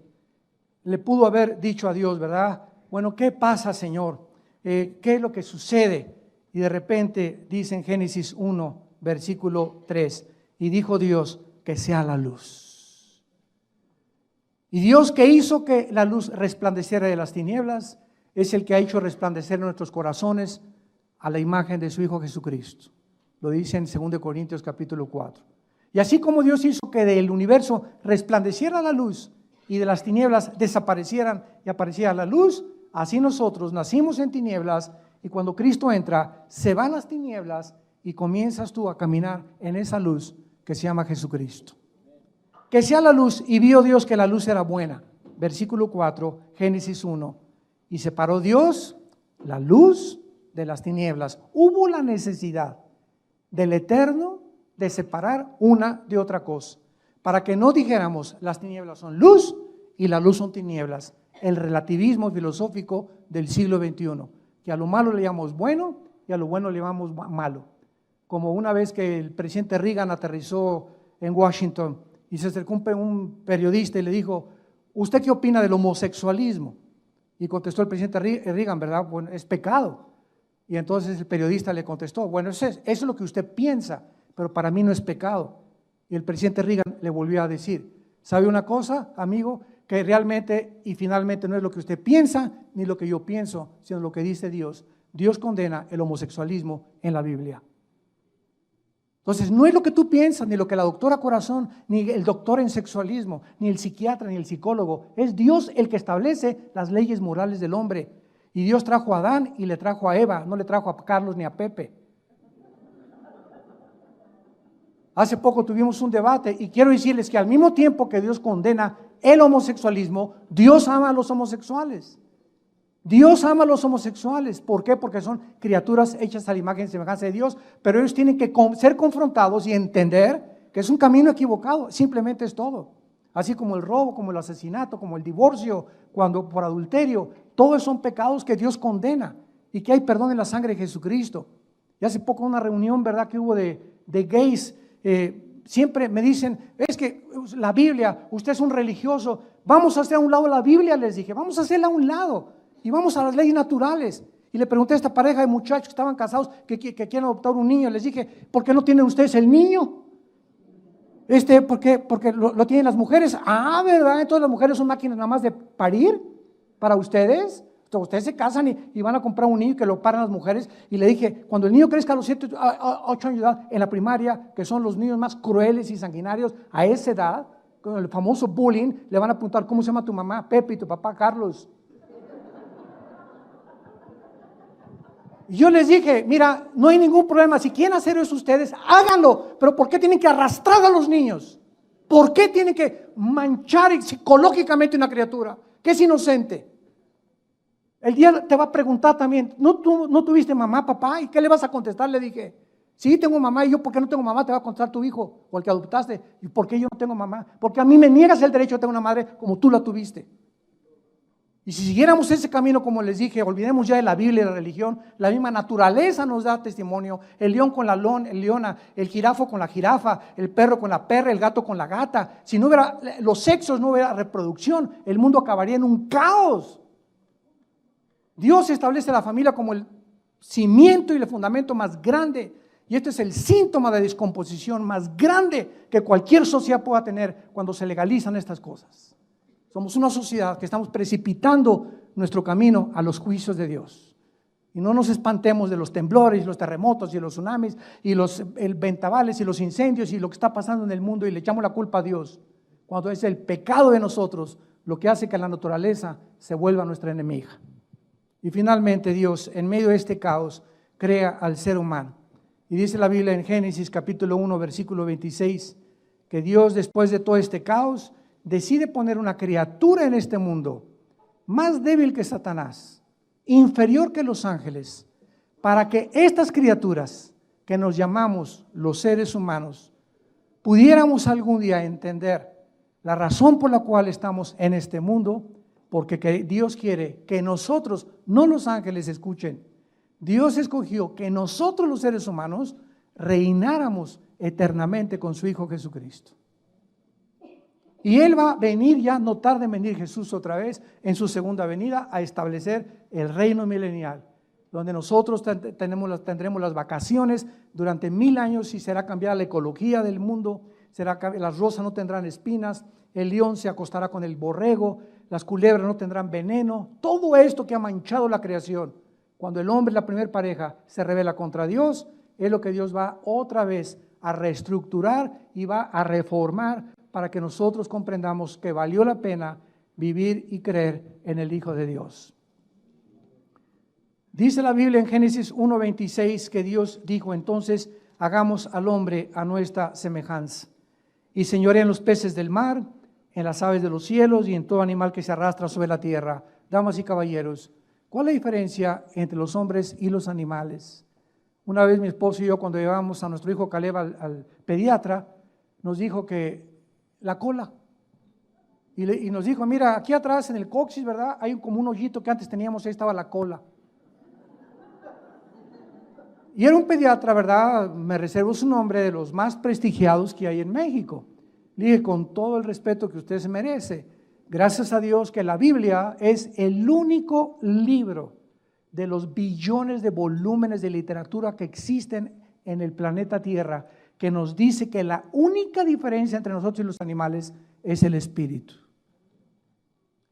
le pudo haber dicho a Dios, ¿verdad? Bueno, ¿qué pasa, Señor? ¿Qué es lo que sucede? Y de repente dice en Génesis 1, versículo 3, y dijo Dios, que sea la luz. Y Dios que hizo que la luz resplandeciera de las tinieblas, es el que ha hecho resplandecer en nuestros corazones a la imagen de su Hijo Jesucristo. Lo dice en 2 Corintios capítulo 4. Y así como Dios hizo que del universo resplandeciera la luz y de las tinieblas desaparecieran y apareciera la luz, así nosotros nacimos en tinieblas y cuando Cristo entra, se van las tinieblas y comienzas tú a caminar en esa luz que se llama Jesucristo. Que sea la luz, y vio Dios que la luz era buena. Versículo 4, Génesis 1. Y separó Dios la luz de las tinieblas. Hubo la necesidad del Eterno de separar una de otra cosa, para que no dijéramos las tinieblas son luz y la luz son tinieblas. El relativismo filosófico del siglo XXI, que a lo malo le llamamos bueno y a lo bueno le llamamos malo. Como una vez que el presidente Reagan aterrizó en Washington y se acercó un periodista y le dijo, ¿usted qué opina del homosexualismo? Y contestó el presidente Reagan, ¿verdad? Bueno, es pecado. Y entonces el periodista le contestó, bueno, eso es lo que usted piensa, pero para mí no es pecado. Y el presidente Reagan le volvió a decir, ¿sabe una cosa, amigo? Que realmente y finalmente no es lo que usted piensa ni lo que yo pienso, sino lo que dice Dios. Dios condena el homosexualismo en la Biblia. Entonces no es lo que tú piensas, ni lo que la doctora Corazón, ni el doctor en sexualismo, ni el psiquiatra, ni el psicólogo. Es Dios el que establece las leyes morales del hombre. Y Dios trajo a Adán y le trajo a Eva, no le trajo a Carlos ni a Pepe. Hace poco tuvimos un debate y quiero decirles que al mismo tiempo que Dios condena el homosexualismo, Dios ama a los homosexuales. Dios ama a los homosexuales. ¿Por qué? Porque son criaturas hechas a la imagen y semejanza de Dios, pero ellos tienen que ser confrontados y entender que es un camino equivocado, simplemente es todo. Así como el robo, como el asesinato, como el divorcio, cuando por adulterio, todos son pecados que Dios condena y que hay perdón en la sangre de Jesucristo. Y hace poco una reunión, ¿verdad?, que hubo de gays, siempre me dicen, es que la Biblia, usted es un religioso, vamos a hacer a un lado la Biblia, les dije, vamos a hacerla a un lado. Y vamos a las leyes naturales. Y le pregunté a esta pareja de muchachos que estaban casados que quieren adoptar un niño. Les dije, ¿por qué no tienen ustedes el niño? ¿Por qué? Porque lo tienen las mujeres. Ah, ¿verdad? Entonces las mujeres son máquinas nada más de parir para ustedes. Entonces, ustedes se casan y van a comprar un niño que lo paran las mujeres. Y le dije, cuando el niño crezca a los 7, 8 años de edad en la primaria, que son los niños más crueles y sanguinarios a esa edad, con el famoso bullying, le van a preguntar, ¿cómo se llama tu mamá? Pepe, y tu papá Carlos. Y yo les dije, mira, no hay ningún problema, si quieren hacer eso ustedes, háganlo, pero ¿por qué tienen que arrastrar a los niños? ¿Por qué tienen que manchar psicológicamente una criatura? que es inocente. El día te va a preguntar también, ¿no tuviste mamá, papá? ¿Y qué le vas a contestar? Le dije, sí, tengo mamá. Y yo, ¿por qué no tengo mamá? Te va a contestar tu hijo o el que adoptaste. ¿Y por qué yo no tengo mamá? Porque a mí me niegas el derecho a tener una madre como tú la tuviste. Y si siguiéramos ese camino, como les dije, olvidemos ya de la Biblia y la religión, la misma naturaleza nos da testimonio, el león con la leona, el jirafo con la jirafa, el perro con la perra, el gato con la gata. Si no hubiera los sexos, no hubiera reproducción, el mundo acabaría en un caos. Dios establece la familia como el cimiento y el fundamento más grande, y este es el síntoma de descomposición más grande que cualquier sociedad pueda tener cuando se legalizan estas cosas. Somos una sociedad que estamos precipitando nuestro camino a los juicios de Dios. Y no nos espantemos de los temblores, los terremotos y los tsunamis y los ventavales y los incendios y lo que está pasando en el mundo y le echamos la culpa a Dios, cuando es el pecado de nosotros lo que hace que la naturaleza se vuelva nuestra enemiga. Y finalmente Dios, en medio de este caos, crea al ser humano. Y dice la Biblia en Génesis capítulo 1, versículo 26, que Dios, después de todo este caos, decide poner una criatura en este mundo más débil que Satanás, inferior que los ángeles, para que estas criaturas que nos llamamos los seres humanos pudiéramos algún día entender la razón por la cual estamos en este mundo, porque Dios quiere que nosotros, no los ángeles, escuchen, Dios escogió que nosotros los seres humanos reináramos eternamente con su Hijo Jesucristo. Y Él va a venir ya, no tarde en venir Jesús otra vez en su segunda venida a establecer el reino milenial, donde nosotros tendremos las vacaciones durante 1000 años y será cambiada la ecología del mundo, las rosas no tendrán espinas, el león se acostará con el borrego, las culebras no tendrán veneno, todo esto que ha manchado la creación, cuando el hombre, la primera pareja, se rebela contra Dios, es lo que Dios va otra vez a reestructurar y va a reformar para que nosotros comprendamos que valió la pena vivir y creer en el Hijo de Dios. Dice la Biblia en Génesis 1:26 que Dios dijo, entonces hagamos al hombre a nuestra semejanza y señoree en los peces del mar, en las aves de los cielos y en todo animal que se arrastra sobre la tierra. Damas y caballeros, ¿cuál es la diferencia entre los hombres y los animales? Una vez mi esposo y yo, cuando llevábamos a nuestro hijo Caleb al pediatra, nos dijo que la cola, y nos dijo, mira, aquí atrás en el coxis, ¿verdad? Hay como un hoyito que antes teníamos, ahí estaba la cola. Y era un pediatra, ¿verdad? Me reservo su nombre, de los más prestigiados que hay en México. Le dije, con todo el respeto que usted se merece, gracias a Dios que la Biblia es el único libro de los billones de volúmenes de literatura que existen en el planeta Tierra, que nos dice que la única diferencia entre nosotros y los animales es el espíritu.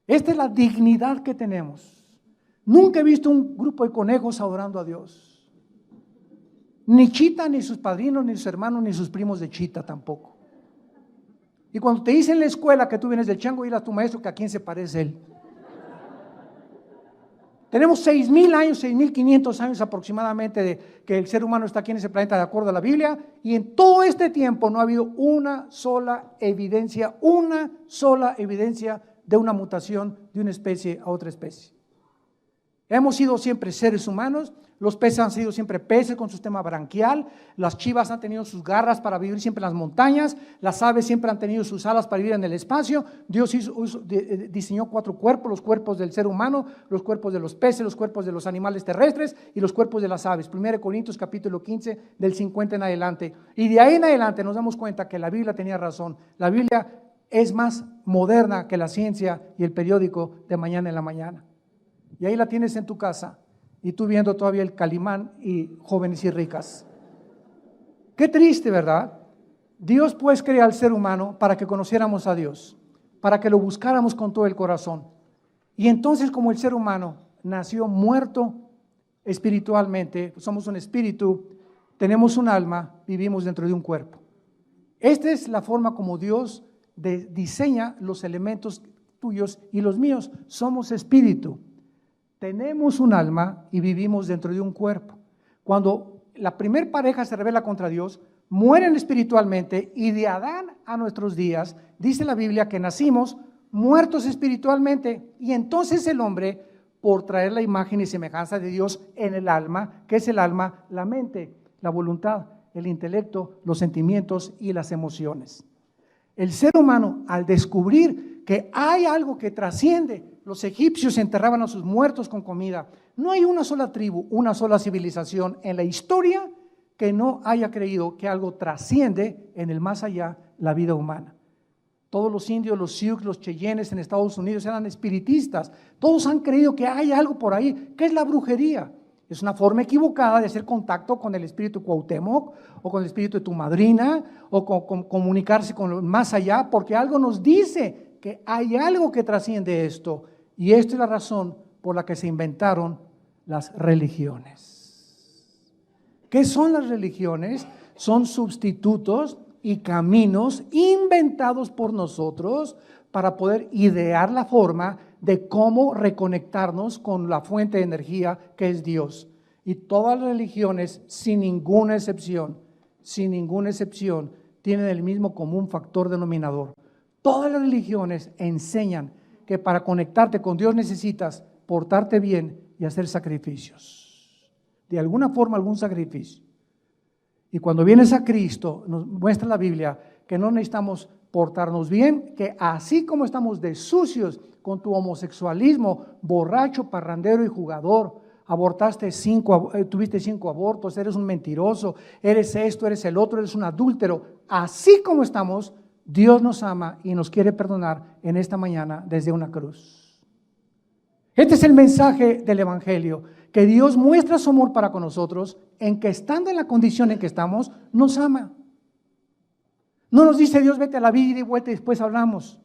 Esta es la dignidad que tenemos. Nunca he visto un grupo de conejos adorando a Dios. Ni Chita, ni sus padrinos, ni sus hermanos, ni sus primos de Chita tampoco. Y cuando te dicen en la escuela que tú vienes del chango, ir a tu maestro, que a quién se parece él. Tenemos 6,000 años, 6,500 años aproximadamente de que el ser humano está aquí en ese planeta de acuerdo a la Biblia, y en todo este tiempo no ha habido una sola evidencia de una mutación de una especie a otra especie. Hemos sido siempre seres humanos, los peces han sido siempre peces con su sistema branquial, las chivas han tenido sus garras para vivir siempre en las montañas, las aves siempre han tenido sus alas para vivir en el espacio. Dios diseñó 4 cuerpos, los cuerpos del ser humano, los cuerpos de los peces, los cuerpos de los animales terrestres y los cuerpos de las aves. 1 Corintios capítulo 15 del 50 en adelante. Y de ahí en adelante nos damos cuenta que la Biblia tenía razón. La Biblia es más moderna que la ciencia y el periódico de mañana en la mañana. Y ahí la tienes en tu casa. Y tú viendo todavía el Calimán y Jóvenes y Ricas. Qué triste, ¿verdad? Dios pues creó al ser humano para que conociéramos a Dios, para que lo buscáramos con todo el corazón. Y entonces, como el ser humano nació muerto espiritualmente, somos un espíritu, tenemos un alma, vivimos dentro de un cuerpo. Esta es la forma como Dios diseña los elementos tuyos y los míos. Somos espíritu. Tenemos un alma y vivimos dentro de un cuerpo. Cuando la primer pareja se rebela contra Dios, mueren espiritualmente, y de Adán a nuestros días, dice la Biblia que nacimos muertos espiritualmente. Y entonces el hombre, por traer la imagen y semejanza de Dios en el alma, ¿qué es el alma? La mente, la voluntad, el intelecto, los sentimientos y las emociones. El ser humano, al descubrir que hay algo que trasciende, los egipcios enterraban a sus muertos con comida. No hay una sola tribu, una sola civilización en la historia que no haya creído que algo trasciende en el más allá la vida humana. Todos los indios, los Sioux, los Cheyennes en Estados Unidos eran espiritistas. Todos han creído que hay algo por ahí. ¿Qué es la brujería? Es una forma equivocada de hacer contacto con el espíritu Cuauhtémoc o con el espíritu de tu madrina o con comunicarse con lo más allá, porque algo nos dice que hay algo que trasciende esto. Y esta es la razón por la que se inventaron las religiones. ¿Qué son las religiones? Son sustitutos y caminos inventados por nosotros para poder idear la forma de cómo reconectarnos con la fuente de energía que es Dios. Y todas las religiones, sin ninguna excepción, tienen el mismo común factor denominador. Todas las religiones enseñan que para conectarte con Dios necesitas portarte bien y hacer sacrificios. De alguna forma, algún sacrificio. Y cuando vienes a Cristo, nos muestra la Biblia que no necesitamos portarnos bien, que así como estamos de sucios con tu homosexualismo, borracho, parrandero y jugador, tuviste 5 abortos, eres un mentiroso, eres esto, eres el otro, eres un adúltero, así como estamos, Dios nos ama y nos quiere perdonar en esta mañana desde una cruz. Este es el mensaje del Evangelio, que Dios muestra su amor para con nosotros en que estando en la condición en que estamos, nos ama. No nos dice Dios, vete a la vida y vuelta y después hablamos.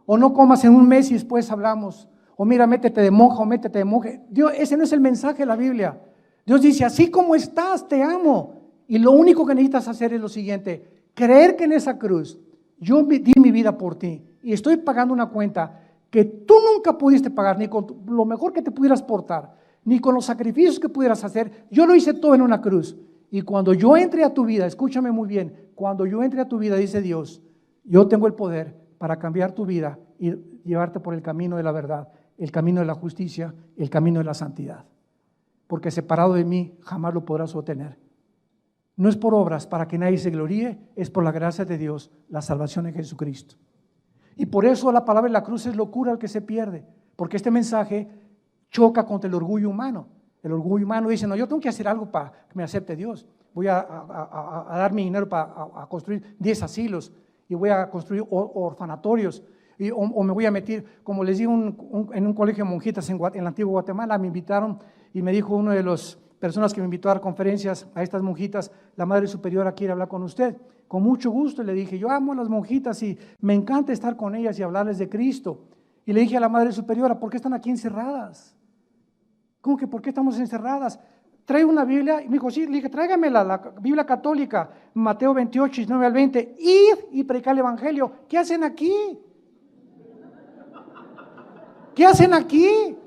O no comas en un mes y después hablamos. O mira, métete de monja o métete de monje. Dios, ese no es el mensaje de la Biblia. Dios dice, así como estás, te amo. Y lo único que necesitas hacer es lo siguiente, creer que en esa cruz yo di mi vida por ti y estoy pagando una cuenta que tú nunca pudiste pagar, ni con lo mejor que te pudieras portar, ni con los sacrificios que pudieras hacer. Yo lo hice todo en una cruz. Y cuando yo entre a tu vida, escúchame muy bien, cuando yo entre a tu vida, dice Dios, yo tengo el poder para cambiar tu vida y llevarte por el camino de la verdad, el camino de la justicia, el camino de la santidad. Porque separado de mí jamás lo podrás obtener. No es por obras para que nadie se gloríe, es por la gracia de Dios, la salvación en Jesucristo. Y por eso la palabra de la cruz es locura al que se pierde, porque este mensaje choca contra el orgullo humano. El orgullo humano dice, no, yo tengo que hacer algo para que me acepte Dios. Voy a dar mi dinero para construir 10 asilos y voy a construir orfanatorios. O me voy a meter, como les digo, en un colegio de monjitas en la antigua Guatemala, me invitaron y me dijo una de las personas que me invitó a dar conferencias a estas monjitas, la Madre Superiora quiere hablar con usted. Con mucho gusto le dije, yo amo a las monjitas y me encanta estar con ellas y hablarles de Cristo. Y le dije a la Madre Superiora, ¿por qué están aquí encerradas? ¿Cómo que por qué estamos encerradas? Trae una Biblia. Y me dijo, sí, le dije, tráigamela, la Biblia católica, Mateo 28, 19 al 20. Id y predicar el Evangelio. ¿Qué hacen aquí? ¿Qué hacen aquí?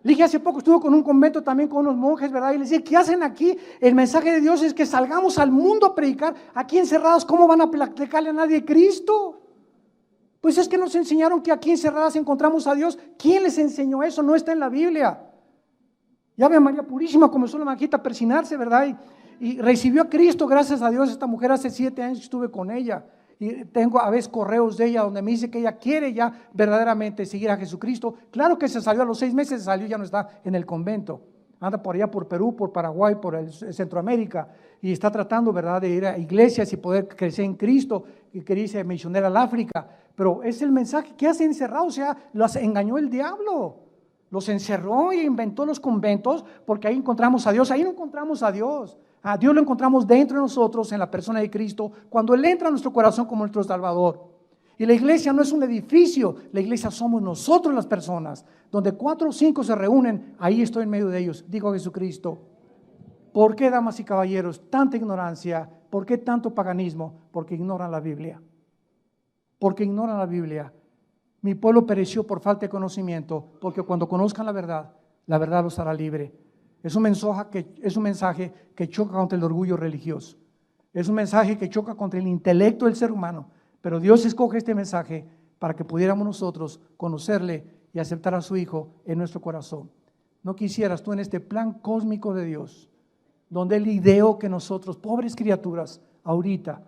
Le dije, hace poco estuve con un convento también con unos monjes, ¿verdad? Y les dije, ¿qué hacen aquí? El mensaje de Dios es que salgamos al mundo a predicar. Aquí encerrados, ¿cómo van a predicarle a nadie Cristo? Pues es que nos enseñaron que aquí encerradas encontramos a Dios. ¿Quién les enseñó eso? No está en la Biblia. Ya ve a María Purísima comenzó la maquita a persinarse, ¿verdad? Y recibió a Cristo, gracias a Dios. Esta mujer hace 7 años estuve con ella. Y tengo a veces correos de ella donde me dice que ella quiere ya verdaderamente seguir a Jesucristo. Claro que se salió a los 6 meses, se salió, ya no está en el convento. Anda por allá, por Perú, por Paraguay, por Centroamérica. Y está tratando, ¿verdad?, de ir a iglesias y poder crecer en Cristo. Y quería irse misionera al África. Pero es el mensaje que hace encerrado, o sea, los engañó el diablo. Los encerró y inventó los conventos porque ahí encontramos a Dios. Ahí no encontramos a Dios. A Dios lo encontramos dentro de nosotros, en la persona de Cristo, cuando Él entra a nuestro corazón como nuestro Salvador. Y la iglesia no es un edificio, la iglesia somos nosotros las personas. Donde 4 o 5 se reúnen, ahí estoy en medio de ellos. Digo a Jesucristo, ¿por qué, damas y caballeros, tanta ignorancia? ¿Por qué tanto paganismo? Porque ignoran la Biblia. Porque ignoran la Biblia. Mi pueblo pereció por falta de conocimiento, porque cuando conozcan la verdad los hará libre. Es un mensaje que choca contra el orgullo religioso. Es un mensaje que choca contra el intelecto del ser humano. Pero Dios escoge este mensaje para que pudiéramos nosotros conocerle y aceptar a su Hijo en nuestro corazón. ¿No quisieras tú en este plan cósmico de Dios, donde Él ideó que nosotros, pobres criaturas, ahorita,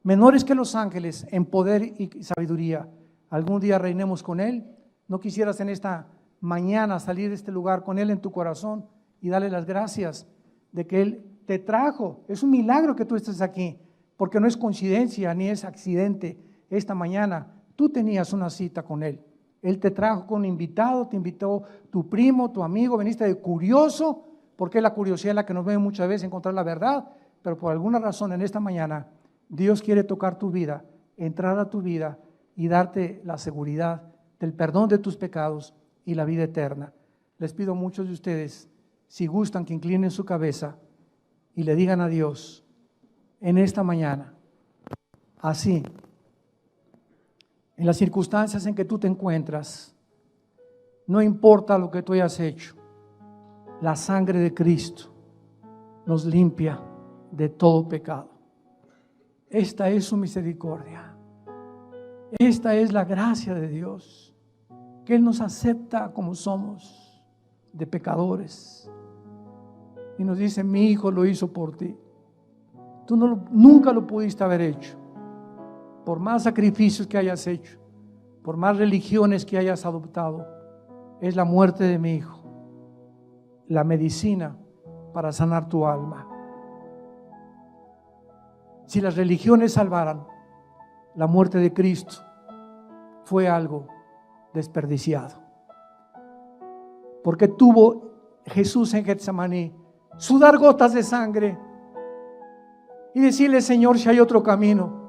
menores que los ángeles en poder y sabiduría, algún día reinemos con Él? ¿No quisieras en esta mañana salir de este lugar con Él en tu corazón y darle las gracias de que Él te trajo? Es un milagro que tú estés aquí, porque no es coincidencia ni es accidente. Esta mañana tú tenías una cita con Él. Él te trajo con un invitado, te invitó tu primo, tu amigo, veniste de curioso, porque la curiosidad es la que nos mueve muchas veces a encontrar la verdad, pero por alguna razón en esta mañana Dios quiere tocar tu vida, entrar a tu vida y darte la seguridad del perdón de tus pecados y la vida eterna. Les pido a muchos de ustedes, si gustan, que inclinen su cabeza y le digan a Dios en esta mañana, así, en las circunstancias en que tú te encuentras, no importa lo que tú hayas hecho, la sangre de Cristo nos limpia de todo pecado. Esta es su misericordia. Esta es la gracia de Dios, que Él nos acepta como somos, de pecadores. Y nos dice, mi Hijo lo hizo por ti. Tú nunca lo pudiste haber hecho. Por más sacrificios que hayas hecho, por más religiones que hayas adoptado, es la muerte de mi Hijo, la medicina para sanar tu alma. Si las religiones salvaran, la muerte de Cristo fue algo desperdiciado. Porque tuvo Jesús en Getsemaní sudar gotas de sangre y decirle, Señor, si hay otro camino,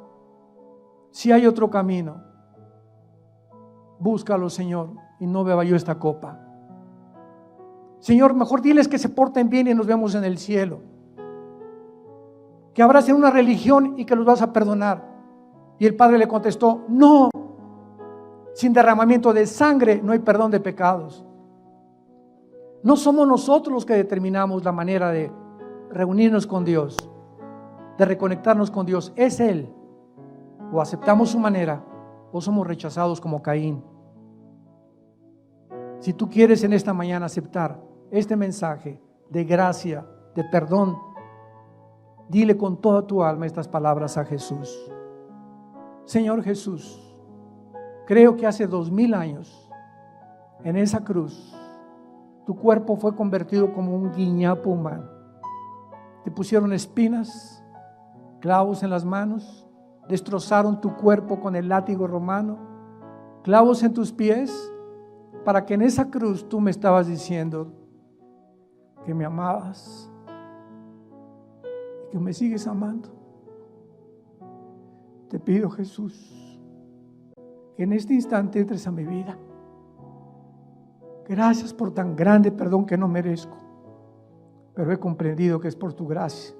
si hay otro camino, búscalo, Señor, y no beba yo esta copa. Señor, mejor diles que se porten bien y nos vemos en el cielo. Que abracen una religión y que los vas a perdonar. Y el Padre le contestó, no, sin derramamiento de sangre no hay perdón de pecados. No somos nosotros los que determinamos la manera de reunirnos con Dios, de reconectarnos con Dios. Es Él. O aceptamos su manera o somos rechazados como Caín. Si tú quieres en esta mañana aceptar este mensaje de gracia, de perdón, dile con toda tu alma estas palabras a Jesús. Señor Jesús, creo que hace 2000 años en esa cruz tu cuerpo fue convertido como un guiñapo humano. Te pusieron espinas, clavos en las manos, destrozaron tu cuerpo con el látigo romano, clavos en tus pies, para que en esa cruz tú me estabas diciendo que me amabas y que me sigues amando. Te pido, Jesús, que en este instante entres a mi vida. Gracias por tan grande perdón que no merezco, pero he comprendido que es por tu gracia,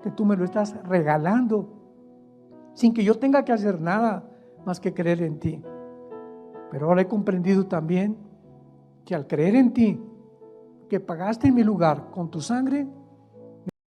que tú me lo estás regalando sin que yo tenga que hacer nada más que creer en ti. Pero ahora he comprendido también que al creer en ti, que pagaste en mi lugar con tu sangre,